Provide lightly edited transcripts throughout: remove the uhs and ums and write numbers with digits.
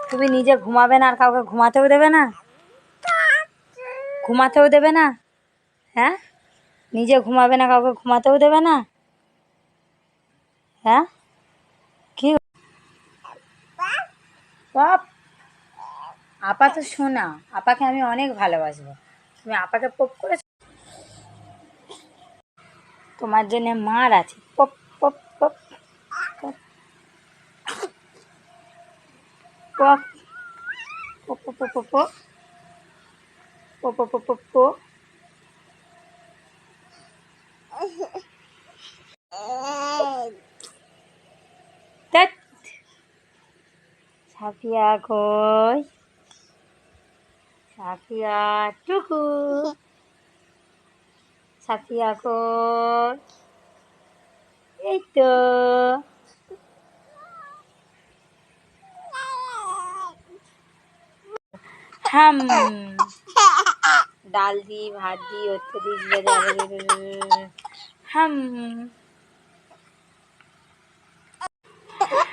তুমি নিজে ঘুমাবে না আর কাউকে ঘুমাতেও দেবে না? ঘুমাতেও দেবে না? হ্যাঁ, নিজে ঘুমাবে না, কাউকে ঘুমাতেও দেবে না? হ্যাঁ, কি বাপ, আপা তো শোনা, আপাকে আমি অনেক ভালোবাসবো। তুমি আপাকে পপ করে, তোমার জন্য মার আছে। Pop pop pop pop pop pop pop pop pop pop pop pop. ধ্যাৎ, সাফিয়া কই? সাফিয়া টুকু, সাফিয়া কই? এই তো। হাম, ডাল দি, ভাত দি, ওতে দি, হাম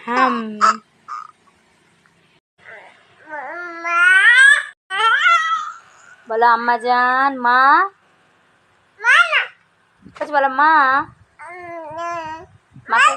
হাম। বলো আম্মা জান, মা, বলো মা, মাকে